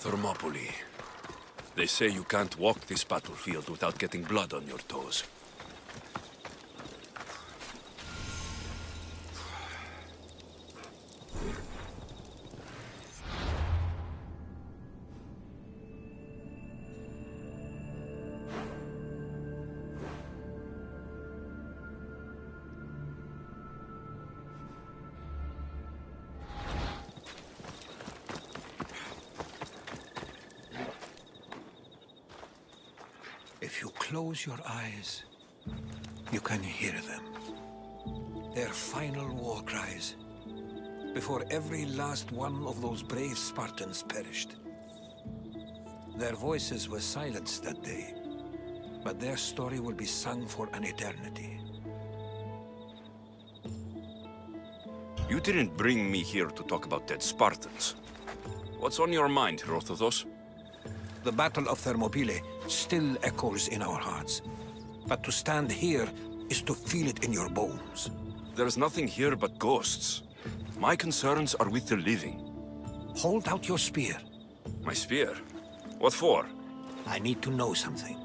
Thermopylae. They say you can't walk this battlefield without getting blood on your toes. If you close your eyes, you can hear them. Their final war cries, before every last one of those brave Spartans perished. Their voices were silenced that day, but their story will be sung for an eternity. You didn't bring me here to talk about dead Spartans. What's on your mind, Herodotus? The Battle of Thermopylae still echoes in our hearts. But to stand here is to feel it in your bones. There's nothing here but ghosts. My concerns are with the living. Hold out your spear. My spear? What for? I need to know something.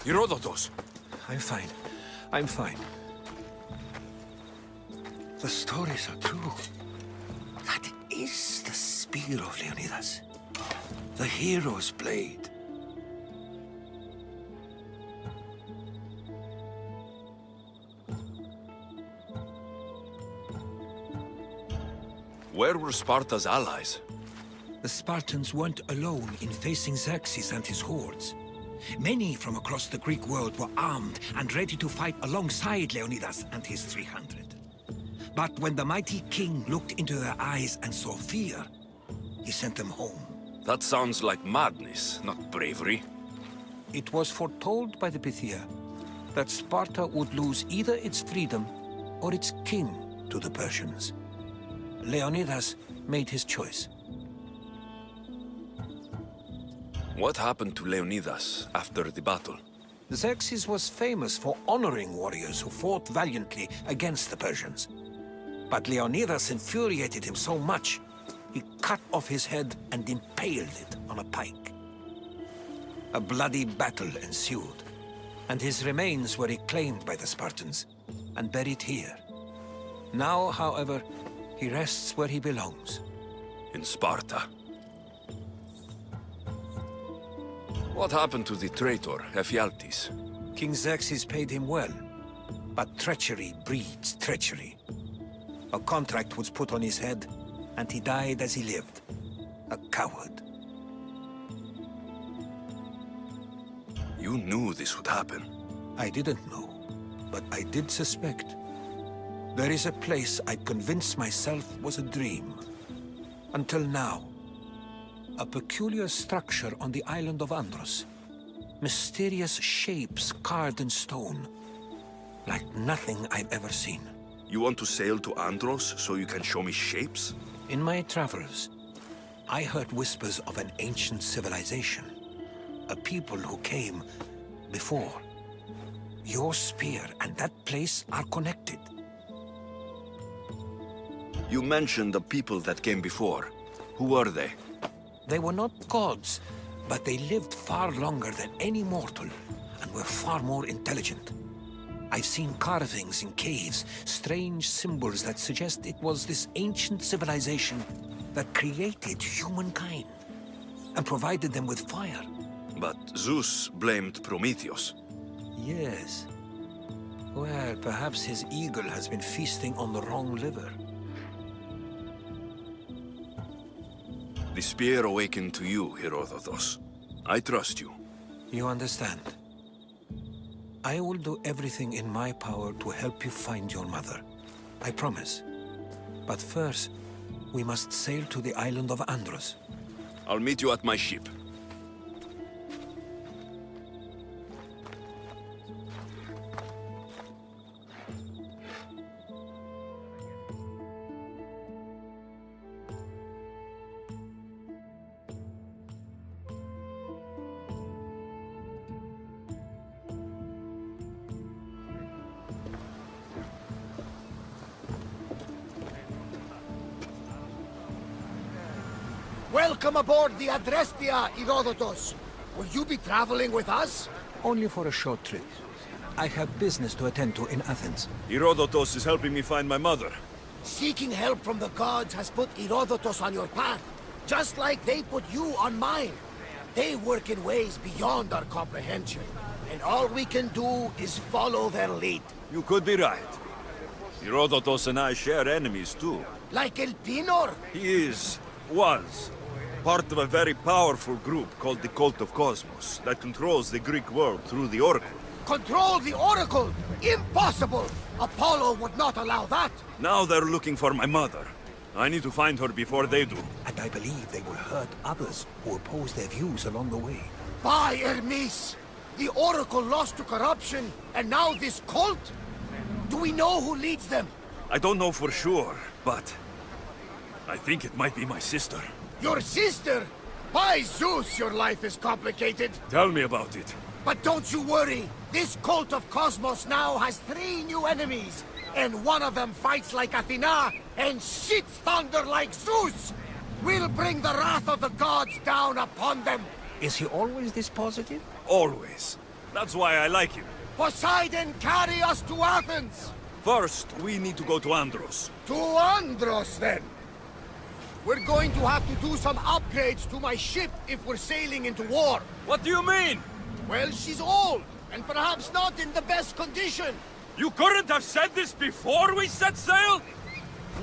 Herodotus! I'm fine. I'm fine. The stories are true. That is the spear of Leonidas. The hero's blade. Where were Sparta's allies? The Spartans weren't alone in facing Xerxes and his hordes. Many from across the Greek world were armed and ready to fight alongside Leonidas and his 300. But when the mighty king looked into their eyes and saw fear, he sent them home. That sounds like madness, not bravery. It was foretold by the Pythia that Sparta would lose either its freedom or its king to the Persians. Leonidas made his choice. What happened to Leonidas after the battle? Xerxes was famous for honoring warriors who fought valiantly against the Persians. But Leonidas infuriated him so much he cut off his head and impaled it on a pike. A bloody battle ensued, and his remains were reclaimed by the Spartans and buried here. Now, however, he rests where he belongs. In Sparta. What happened to the traitor, Ephialtes? King Xerxes paid him well, but treachery breeds treachery. A contract was put on his head, and he died as he lived. A coward. You knew this would happen. I didn't know, but I did suspect. There is a place I'd convinced myself was a dream. Until now. A peculiar structure on the island of Andros. Mysterious shapes carved in stone. Like nothing I've ever seen. You want to sail to Andros so you can show me shapes? In my travels, I heard whispers of an ancient civilization. A people who came before. Your spear and that place are connected. You mentioned the people that came before. Who were they? They were not gods, but they lived far longer than any mortal, and were far more intelligent. I've seen carvings in caves, strange symbols that suggest it was this ancient civilization that created humankind, and provided them with fire. But Zeus blamed Prometheus. Yes. Well, perhaps his eagle has been feasting on the wrong liver. The spear awakened to you, Herodotus. I trust you. You understand? I will do everything in my power to help you find your mother. I promise. But first, we must sail to the island of Andros. I'll meet you at my ship. Welcome aboard the Adrestia, Herodotus. Will you be traveling with us? Only for a short trip. I have business to attend to in Athens. Herodotus is helping me find my mother. Seeking help from the gods has put Herodotus on your path, just like they put you on mine. They work in ways beyond our comprehension, and all we can do is follow their lead. You could be right. Herodotus and I share enemies too. Like Elpinor? He was, part of a very powerful group called the Cult of Cosmos that controls the Greek world through the Oracle. Control the Oracle? Impossible! Apollo would not allow that! Now they're looking for my mother. I need to find her before they do. And I believe they will hurt others who oppose their views along the way. By Hermes! The Oracle lost to corruption, and now this cult? Do we know who leads them? I don't know for sure, but I think it might be my sister. Your sister? By Zeus, your life is complicated. Tell me about it. But don't you worry. This cult of Cosmos now has 3 new enemies. And one of them fights like Athena and shits thunder like Zeus. We'll bring the wrath of the gods down upon them. Is he always this positive? Always. That's why I like him. Poseidon, carry us to Athens. First, we need to go to Andros. To Andros, then. We're going to have to do some upgrades to my ship if we're sailing into war. What do you mean? Well, she's old, and perhaps not in the best condition. You couldn't have said this before we set sail?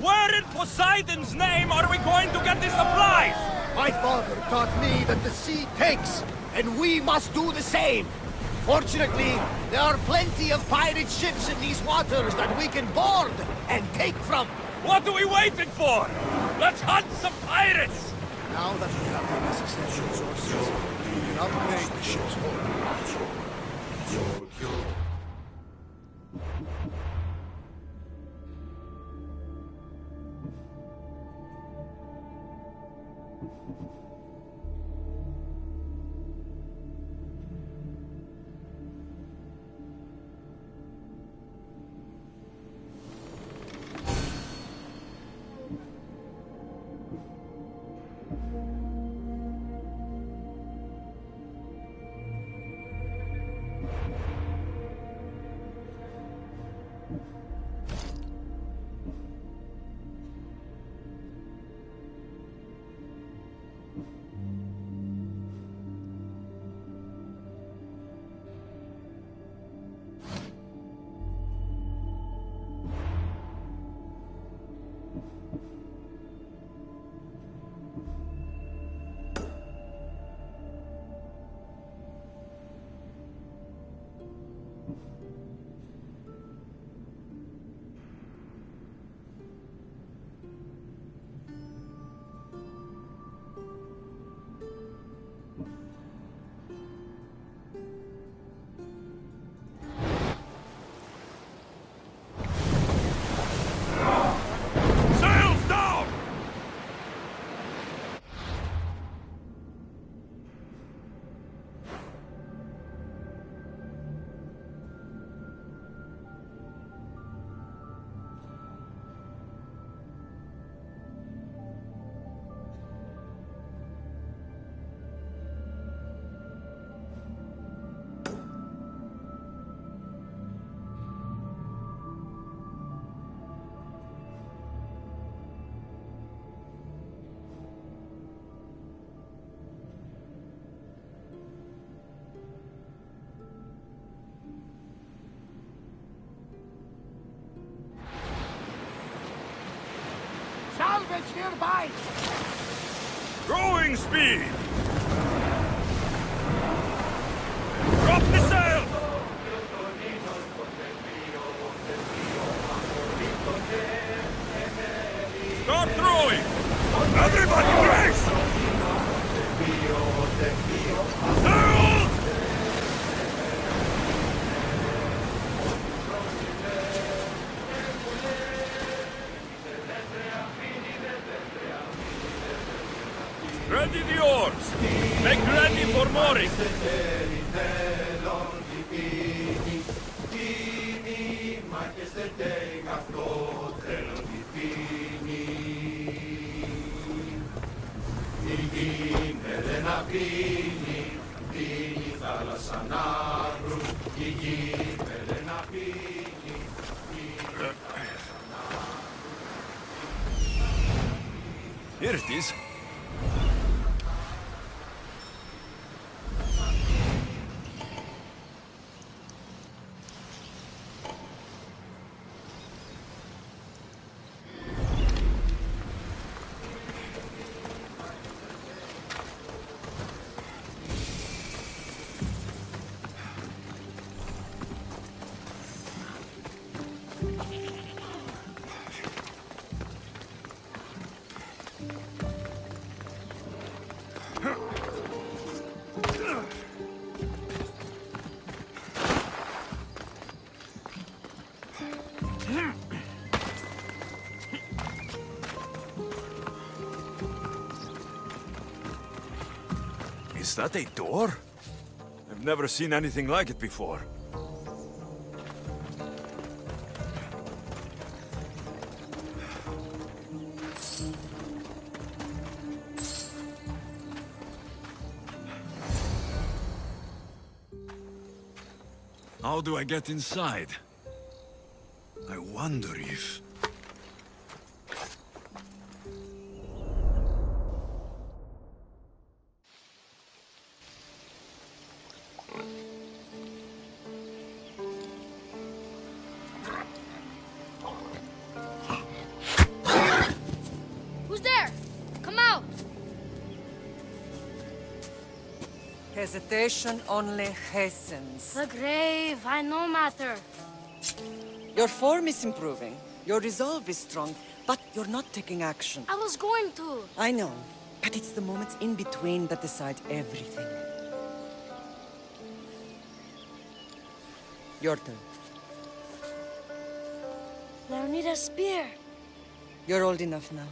Where in Poseidon's name are we going to get the supplies? My father taught me that the sea takes, and we must do the same. Fortunately, there are plenty of pirate ships in these waters that we can board and take from. What are we waiting for? Let's hunt some pirates! Now that we have the necessary resources, we can upgrade the ship's hull. nearby! Growing speed! Drop the sail! Start throwing! Everybody brace! Sail! Ready the oars! Make ready for mooring! Here it is. Is that a door? I've never seen anything like it before. How do I get inside? I wonder if... Who's there? Come out! Hesitation only hastens. The grave, I no matter. Your form is improving. Your resolve is strong, but you're not taking action. I was going to. I know, but it's the moments in between that decide everything. Your turn. I need a spear. You're old enough now.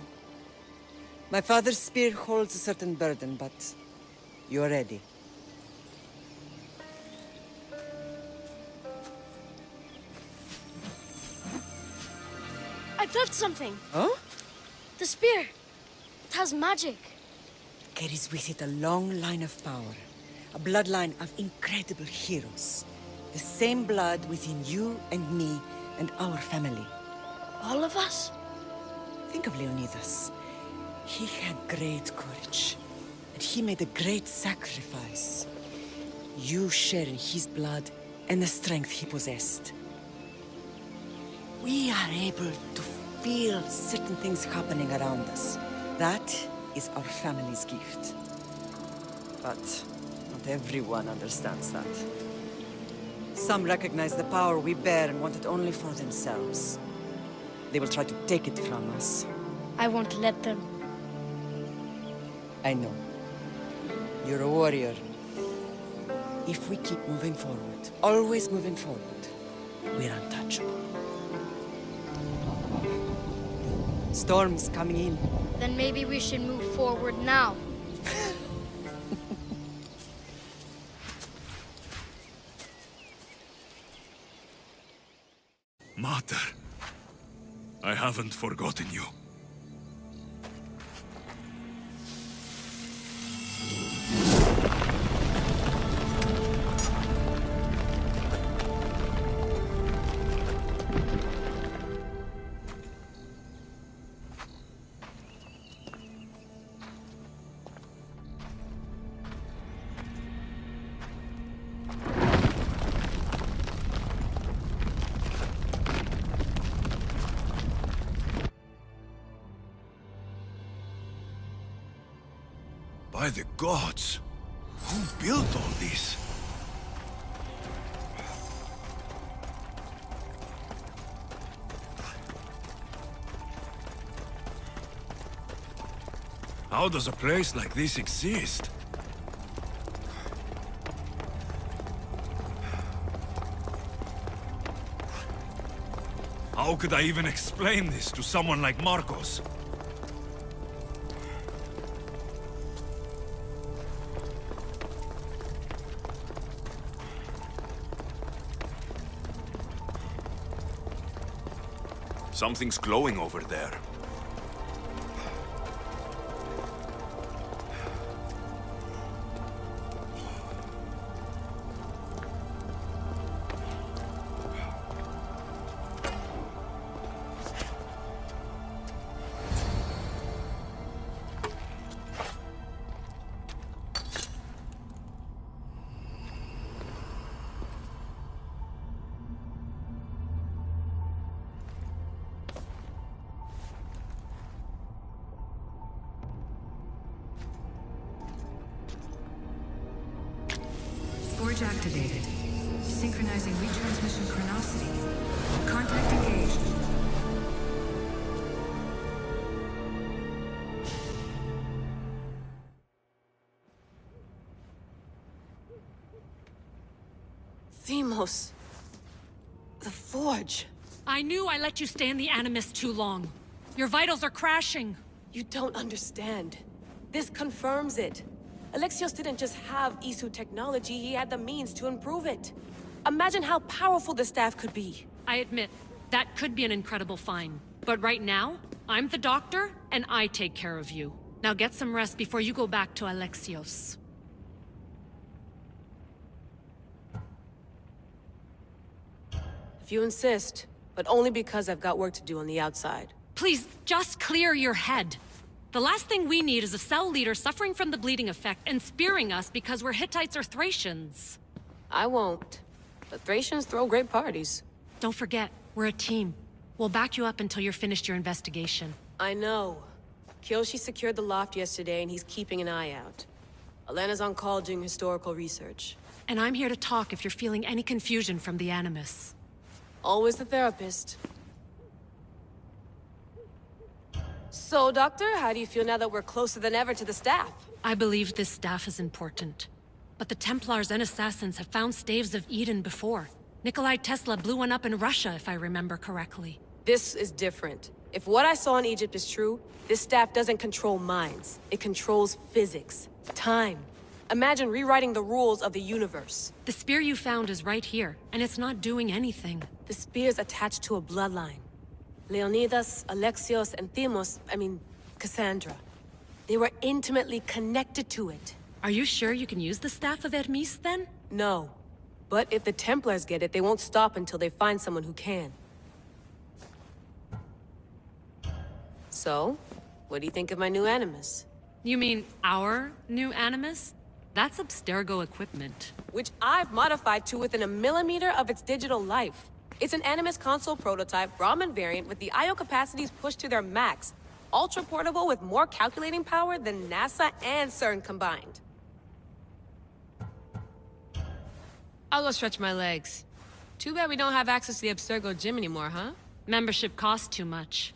My father's spear holds a certain burden, but you're ready. I felt something. Huh? The spear. It has magic. Carries with it a long line of power. A bloodline of incredible heroes. The same blood within you and me and our family. All of us? Think of Leonidas. He had great courage, and he made a great sacrifice. You share in his blood and the strength he possessed. We are able to feel certain things happening around us. That is our family's gift. But not everyone understands that. Some recognize the power we bear and want it only for themselves. They will try to take it from us. I won't let them. I know. You're a warrior. If we keep moving forward, always moving forward, we're untouchable. Storm's coming in. Then maybe we should move forward now. Mater, I haven't forgotten you. By the gods! Who built all this? How does a place like this exist? How could I even explain this to someone like Marcos? Something's glowing over there. Forge activated. Synchronizing retransmission chronicity. Contact engaged. Themos. The Forge. I knew I let you stay in the Animus too long. Your vitals are crashing. You don't understand. This confirms it. Alexios didn't just have Isu technology, he had the means to improve it. Imagine how powerful the staff could be. I admit, that could be an incredible find. But right now, I'm the doctor, and I take care of you. Now get some rest before you go back to Alexios. If you insist, but only because I've got work to do on the outside. Please, just clear your head. The last thing we need is a cell leader suffering from the bleeding effect and spearing us because we're Hittites or Thracians. I won't. The Thracians throw great parties. Don't forget, we're a team. We'll back you up until you're finished your investigation. I know. Kyoshi secured the loft yesterday and he's keeping an eye out. Elena's on call doing historical research. And I'm here to talk if you're feeling any confusion from the Animus. Always the therapist. So, Doctor, how do you feel now that we're closer than ever to the staff? I believe this staff is important. But the Templars and Assassins have found staves of Eden before. Nikolai Tesla blew one up in Russia, if I remember correctly. This is different. If what I saw in Egypt is true, this staff doesn't control minds. It controls physics, time. Imagine rewriting the rules of the universe. The spear you found is right here, and it's not doing anything. The spear's attached to a bloodline. Leonidas, Alexios, and Cassandra. They were intimately connected to it. Are you sure you can use the Staff of Hermes, then? No. But if the Templars get it, they won't stop until they find someone who can. So, what do you think of my new Animus? You mean our new Animus? That's Abstergo equipment. Which I've modified to within a millimeter of its digital life. It's an Animus console prototype, Brahmin variant with the I/O capacities pushed to their max. Ultra portable with more calculating power than NASA and CERN combined. I'll go stretch my legs. Too bad we don't have access to the Abstergo gym anymore, huh? Membership costs too much.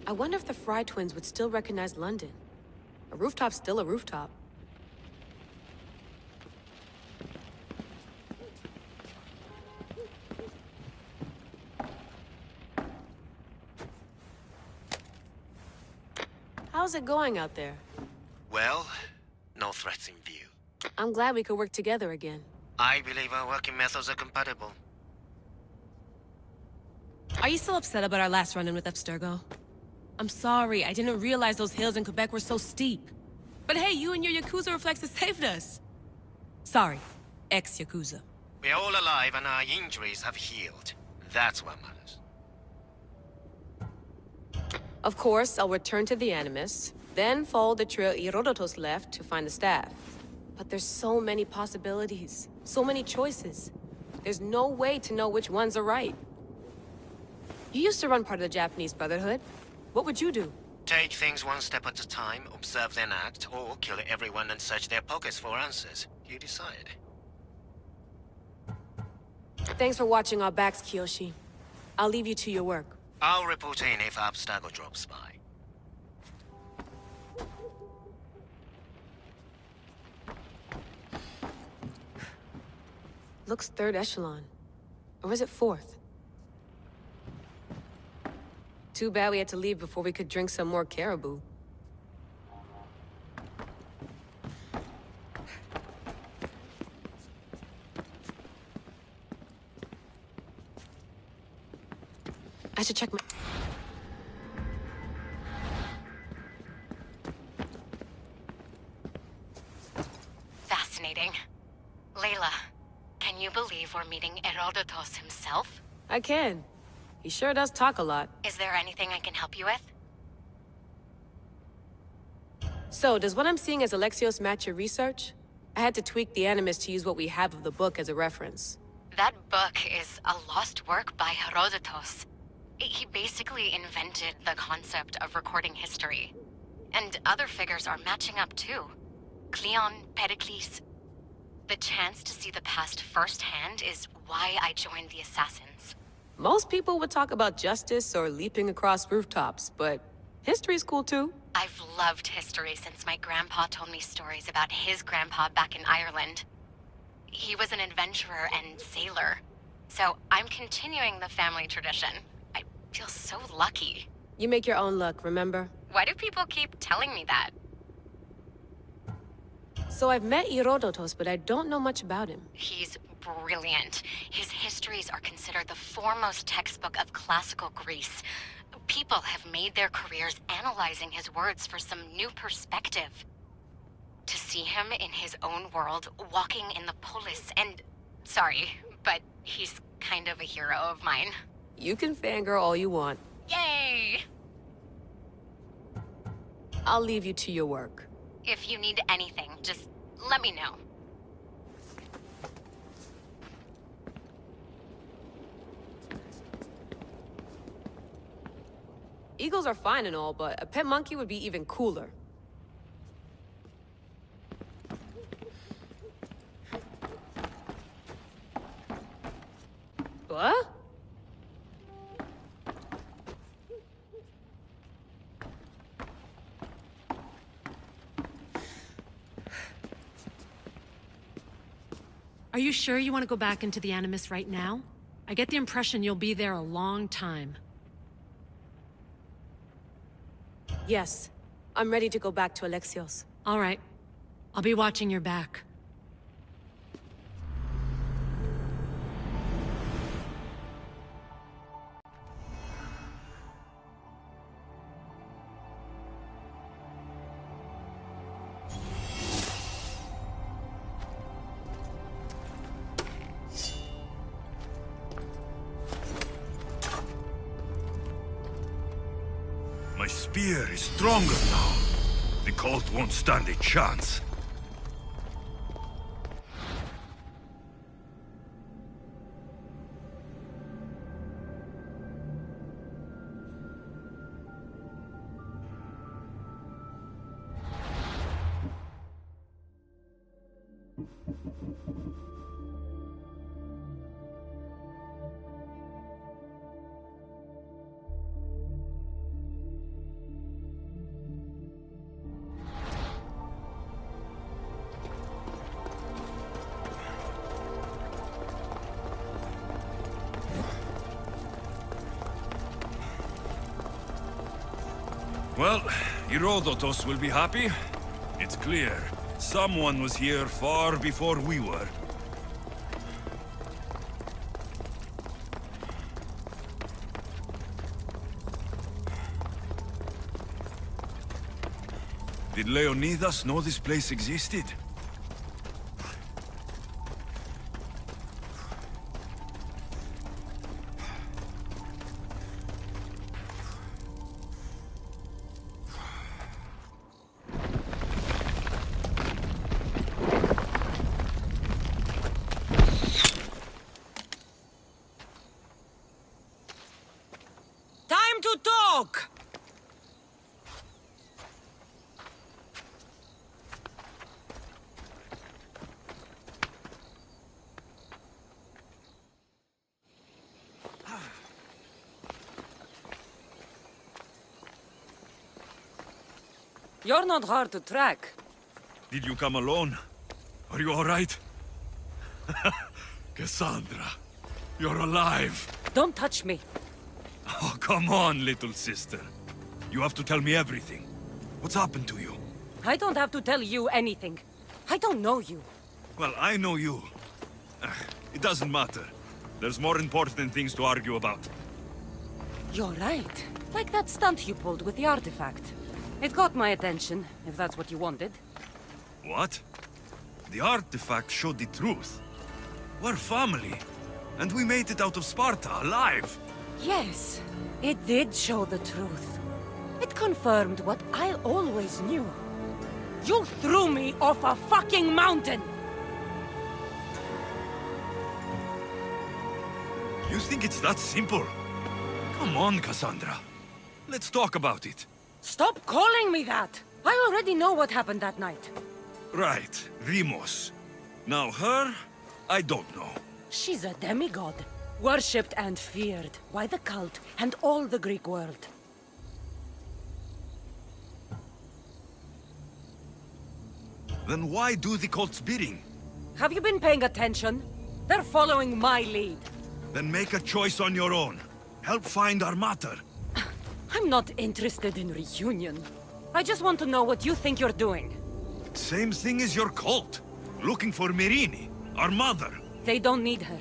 I wonder if the Fry twins would still recognize London. A rooftop's still a rooftop. How's it going out there? Well, no threats in view. I'm glad we could work together again. I believe our working methods are compatible. Are you still upset about our last run-in with Abstergo? I'm sorry, I didn't realize those hills in Quebec were so steep. But hey, you and your Yakuza reflexes saved us. Sorry, ex-Yakuza. We're all alive and our injuries have healed. That's what matters. Of course, I'll return to the Animus, then follow the trail Herodotus left to find the staff. But there's so many possibilities, so many choices. There's no way to know which ones are right. You used to run part of the Japanese Brotherhood. What would you do? Take things one step at a time, observe then act, or kill everyone and search their pockets for answers. You decide. Thanks for watching our backs, Kiyoshi. I'll leave you to your work. I'll report in if Abstergo drops by. Looks third echelon. Or is it fourth? Too bad we had to leave before we could drink some more caribou. I should check my... Fascinating. Layla, can you believe we're meeting Herodotus himself? I can. He sure does talk a lot. Is there anything I can help you with? So, does what I'm seeing as Alexios match your research? I had to tweak the animus to use what we have of the book as a reference. That book is a lost work by Herodotus. He basically invented the concept of recording history. And other figures are matching up too. Cleon, Pericles. The chance to see the past firsthand is why I joined the Assassins. Most people would talk about justice or leaping across rooftops, but history's cool too. I've loved history since my grandpa told me stories about his grandpa back in Ireland. He was an adventurer and sailor. So I'm continuing the family tradition. I feel so lucky. You make your own luck, remember? Why do people keep telling me that? So I've met Herodotus, but I don't know much about him. He's brilliant. His histories are considered the foremost textbook of classical Greece. People have made their careers analyzing his words for some new perspective. To see him in his own world, walking in the polis, and... Sorry, but he's kind of a hero of mine. You can fangirl all you want. Yay! I'll leave you to your work. If you need anything, just let me know. Eagles are fine and all, but a pet monkey would be even cooler. What? Are you sure you want to go back into the Animus right now? I get the impression you'll be there a long time. Yes. I'm ready to go back to Alexios. All right. I'll be watching your back. My spear is stronger now. The cult won't stand a chance. Well, Herodotus will be happy. It's clear. Someone was here far before we were. Did Leonidas know this place existed? joke! You're not hard to track. Did you come alone? Are you all right? Cassandra, you're alive. Don't touch me. Oh, come on, little sister. You have to tell me everything. What's happened to you? I don't have to tell you anything. I don't know you. Well, I know you. It doesn't matter. There's more important things to argue about. You're right. Like that stunt you pulled with the artifact. It got my attention, if that's what you wanted. What? The artifact showed the truth. We're family. And we made it out of Sparta, alive. Yes, it did show the truth. It confirmed what I always knew. You threw me off a fucking mountain! You think it's that simple? Come on, Cassandra. Let's talk about it. Stop calling me that! I already know what happened that night. Right, Rimos. Now her, I don't know. She's a demigod, worshipped and feared by the cult and all the Greek world. Then why do the cult's bidding? Have you been paying attention? They're following my lead. Then make a choice on your own. Help find our mater. I'm not interested in reunion. I just want to know what you think you're doing. Same thing as your cult. Looking for Myrrine, our mother. They don't need her.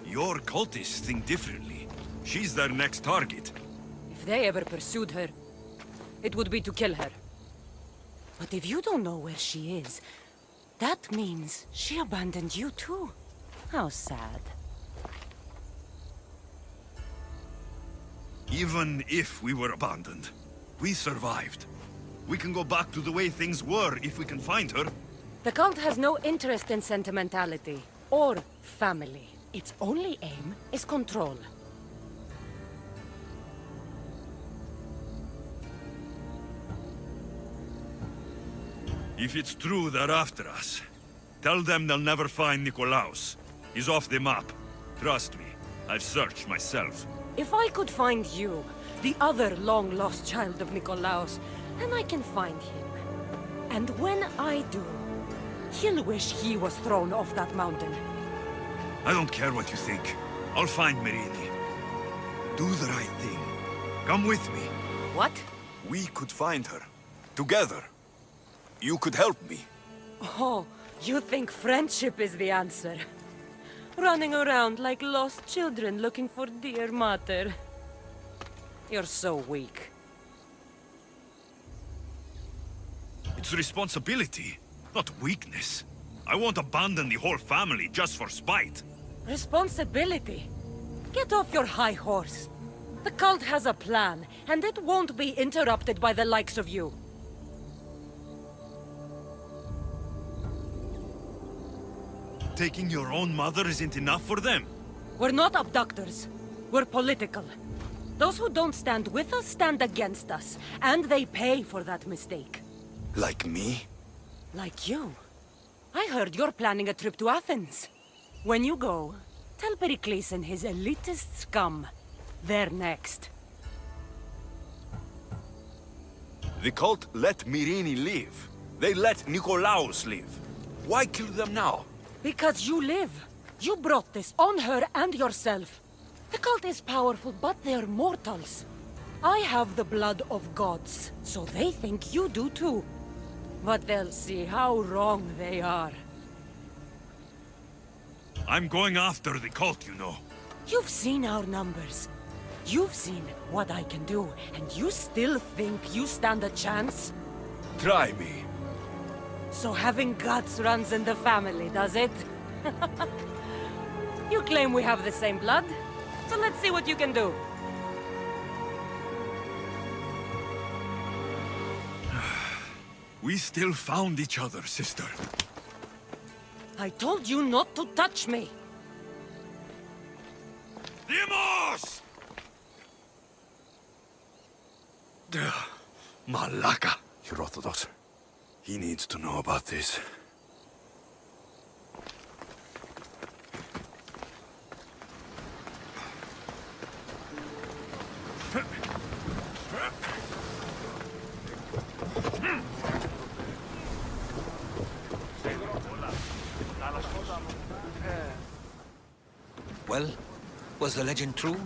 Your cultists think differently. She's their next target. If they ever pursued her, it would be to kill her. But if you don't know where she is, that means she abandoned you too. How sad. Even if we were abandoned, we survived. We can go back to the way things were if we can find her. The cult has no interest in sentimentality or family. Its only aim is control. If it's true they're after us, tell them they'll never find Nikolaos. He's off the map. Trust me, I've searched myself. If I could find you, the other long-lost child of Nikolaos, then I can find him. And when I do, he'll wish he was thrown off that mountain. I don't care what you think. I'll find Myrrine. Do the right thing. Come with me. What? We could find her. Together. You could help me. Oh, you think friendship is the answer? Running around like lost children looking for dear mater. You're so weak. It's responsibility, not weakness. I won't abandon the whole family just for spite. Responsibility? Get off your high horse. The cult has a plan, and it won't be interrupted by the likes of you. Taking your own mother isn't enough for them? We're not abductors. We're political. Those who don't stand with us stand against us, and they pay for that mistake. Like me? Like you. I heard you're planning a trip to Athens. When you go, tell Pericles and his elitist scum they're next. The cult let Myrrine live. They let Nikolaos live. Why kill them now? Because you live. You brought this on her and yourself. The cult is powerful, but they're mortals. I have the blood of gods, so they think you do too. But they'll see how wrong they are. I'm going after the cult, you know. You've seen our numbers. You've seen what I can do, and you still think you stand a chance? Try me. So having guts runs in the family, does it? You claim we have the same blood, so let's see what you can do. We still found each other, sister. I told you not to touch me. Demos! Malaka. You're Orthodox. He needs to know about this. Well, was the legend true?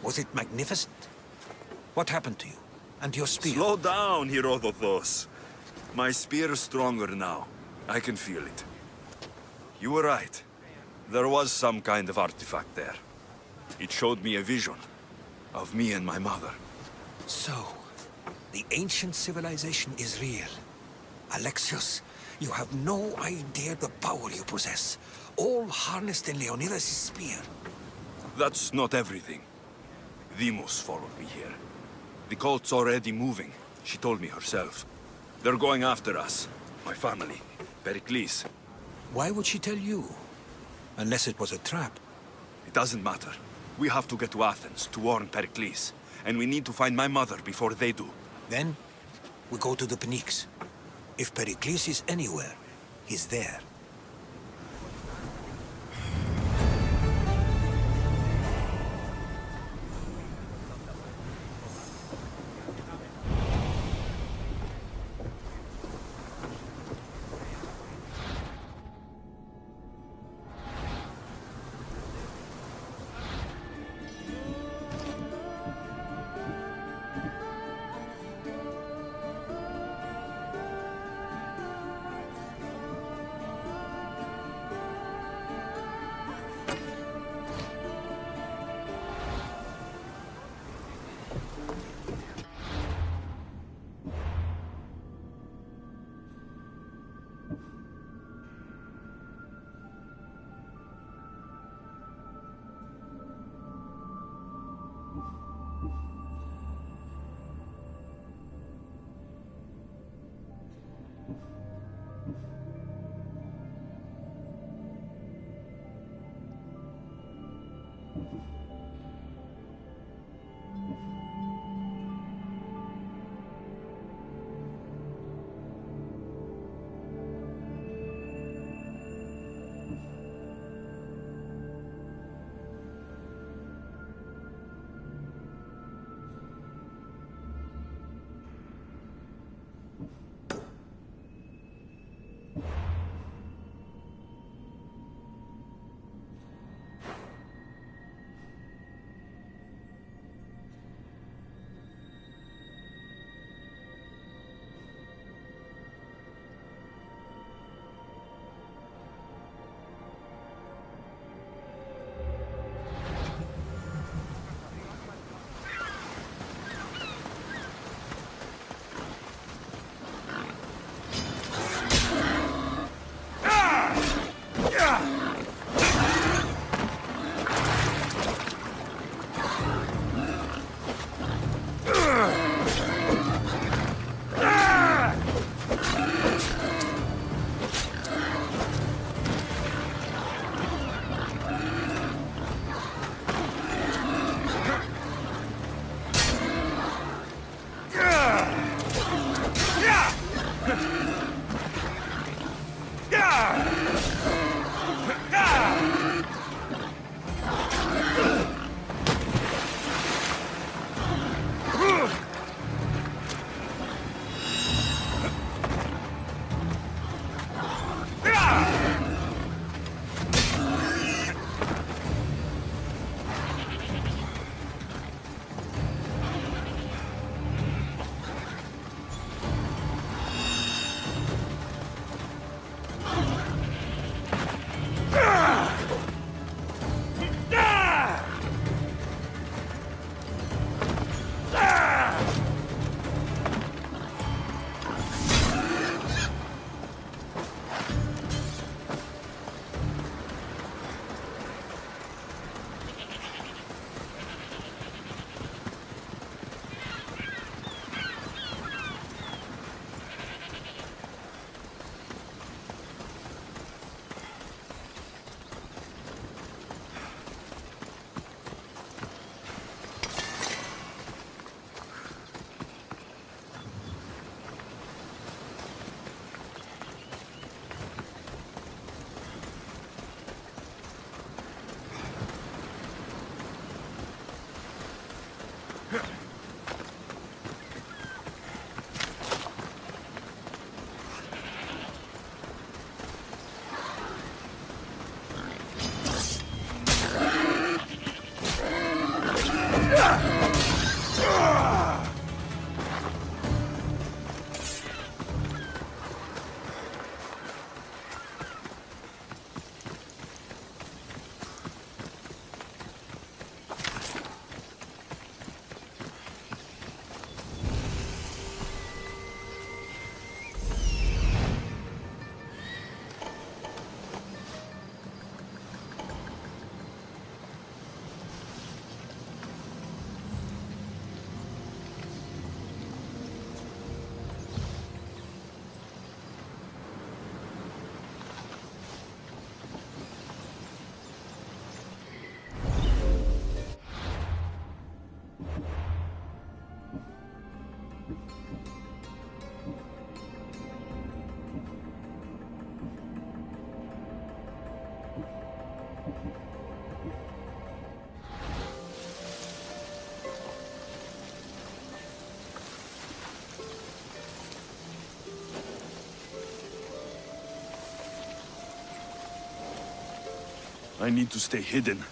Was it magnificent? What happened to you? And your spear? Slow down, Herodotus. My spear is stronger now. I can feel it. You were right. There was some kind of artifact there. It showed me a vision of me and my mother. So, the ancient civilization is real. Alexios, you have no idea the power you possess. All harnessed in Leonidas' spear. That's not everything. Demos followed me here. The cult's already moving. She told me herself. They're going after us. My family. Pericles. Why would she tell you? Unless it was a trap. It doesn't matter. We have to get to Athens to warn Pericles. And we need to find my mother before they do. Then, we go to the Pnyx. If Pericles is anywhere, he's there. I need to stay hidden.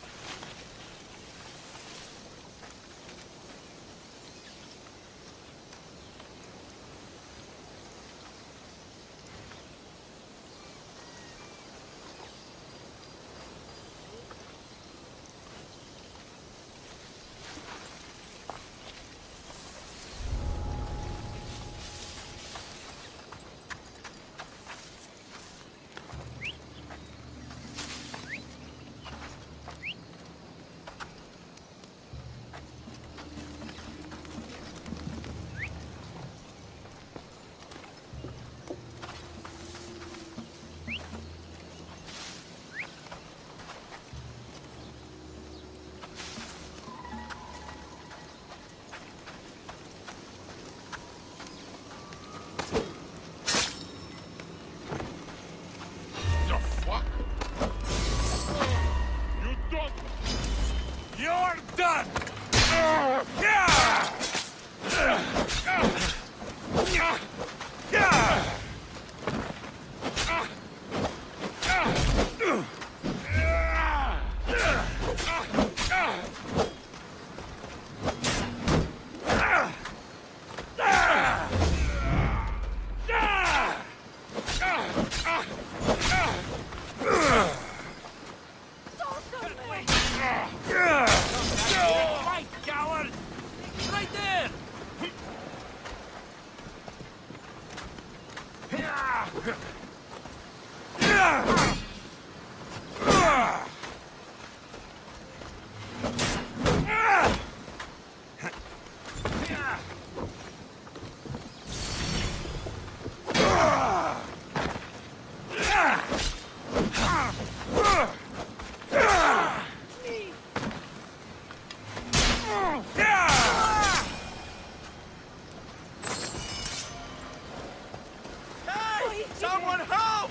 Someone help!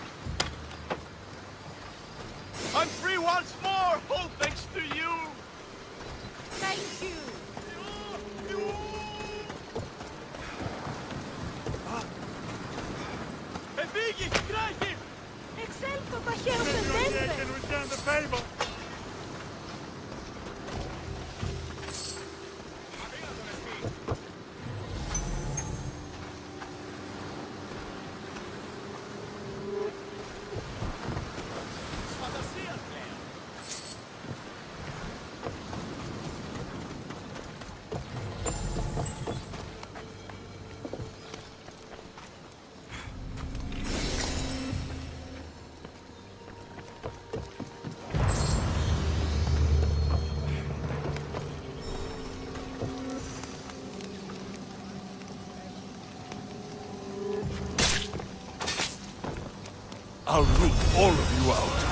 I'm free once more, all thanks to you! Thank you. Efigi, Kraki! Excelto, cajero, I'll root all of you out.